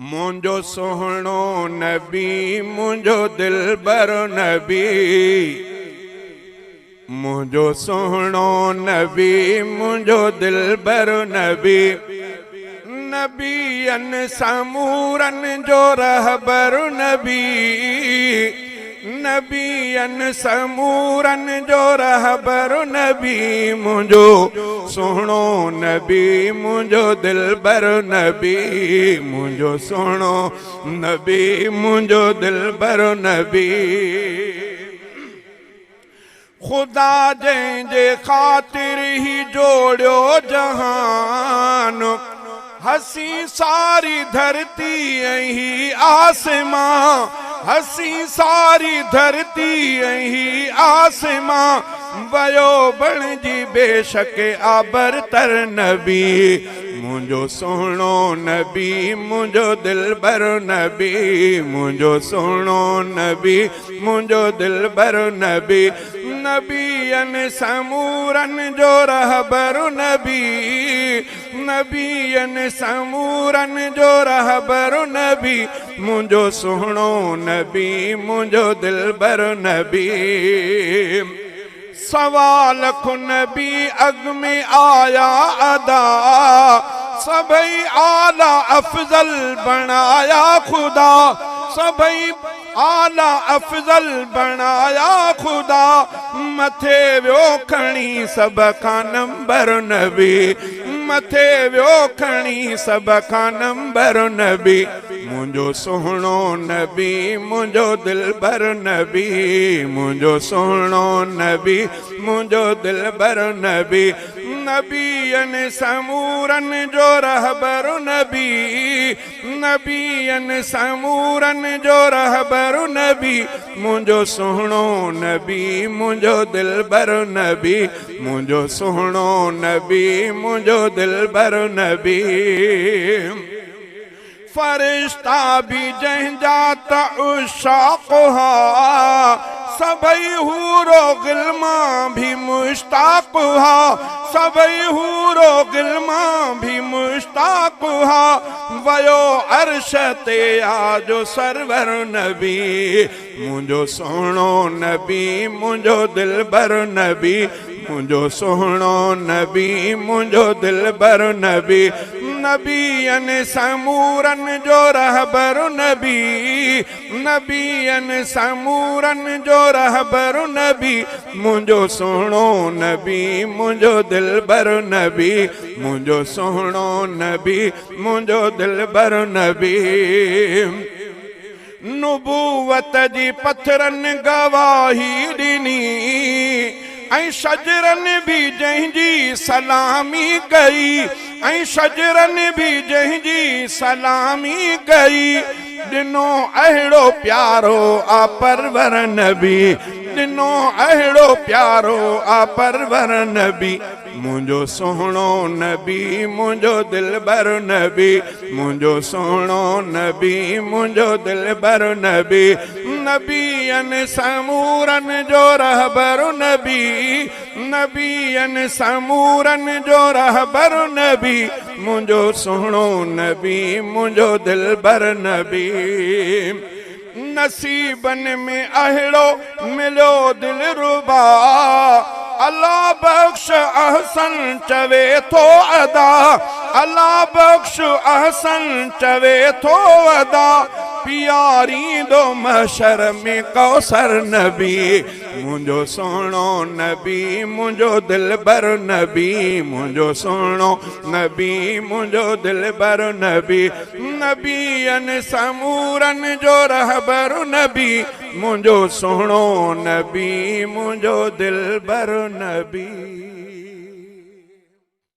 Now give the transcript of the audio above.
मुंजो सोहणो नबी मुंजो दिलबर नबी, मुंजो सोहणो नबी मुंजो दिलबर नबी, नबियन समूरन जो रहबर नबी, नबियन समूरन जो रहबर नबी, मुंजो सोहणो नबी मुंजो दिलबर नबी, मुंजो सोहणो नबी मुंजो दिलबर नबी। खुदा जंहिंजे ख़ातिर ही जोड़ियो जहान, हसी सारी धरती ही आसमां, हसी सारी धरती ही आसमां, वयो बणजी बेशक आबर तर नबी, मुंजो सोहणो नबी मुंजो दिलबर नबी, मुंजो सोहणो नबी मुंजो दिलबर नबी, नबियन समूरन जो रहबर नबी, नबियन समूरन जो रहबर नबी, मुंजो सोहणो नबी मुंजो दिलबर नबी। सवाल खु नबी अग में आया अदा, सभई आला अफजल बनाया खुदा, सभई आला अफजल बनाया खुदा, मथे व्यो खणी सब खां नंबर नबी, मथे व्यो खणी सब खां नंबर नबी, मुंजो सोहणो नबी मुंजो दिलबर नबी, मुंजो सोहणो नबी मुंजो दिलबर नबी, नबियन समूरन जो रहबर नबी, नबियन समूरन जो रहबर नबी, मुंजो सोहणो नबी मुंजो दिलबर नबी, मुंजो सोहणो नबी मुंजो दिलबर नबी। फरिश्ता भी जंहिंजा त उशाक़ हा, सभई हूरो गिल्मा भी मुश्ताक़ हा, सभई हूरो गिल्मा भी मुश्ताक़ हा, वयो अर्श ते आजो सरवर नबी, मुंजो सोहणो नबी मुंजो दिलबर नबी, मुंजो सोहणो नबी मुंजो दिलबर नबी, नबियन समूरन जो रहबर नबी, नबियन समूरन जो रहबर नबी, मुंजो सोहणो नबी मुंजो दिलबर नबी, मुंजो सोहणो नबी मुंजो दिलबर नबी। नुबूवत जी पत्थरन गवाही ॾिनी, ऐं शजरन भी जंहिंजी सलामी कई, ऐं शजरन भी जंहिंजी सलामी कई, ॾिनो अहिड़ो प्यारो आ परवर नबी, ॾिनो अहिड़ो प्यारो आ परवर नबी, मुंजो सोहणो नबी मुंजो दिलबर नबी, मुंजो सोहणो नबी मुंजो दिलबर नबी, नबियन समूरन जो रहबर नबी, नबियन समूरन जो रहबर नबी, मुंजो सोहणो नबी मुंजो दिलबर नबी। नसीबन में अहिड़ो मिलो दिलरुबा, अल्लाह बख्श अहसन चवे थो अदा, अल्लाह बख्श अहसन चवे थो अदा, पियारींदो महशर में कौसर नबी, मुंजो सोहणो नबी मुंजो दिलबर नबी, मुंजो सोहणो नबी मुंजो दिलबर नबी, नबियन समूरन जो रहबर नबी, मुंजो सोहणो नबी मुंजो दिलबर नबी।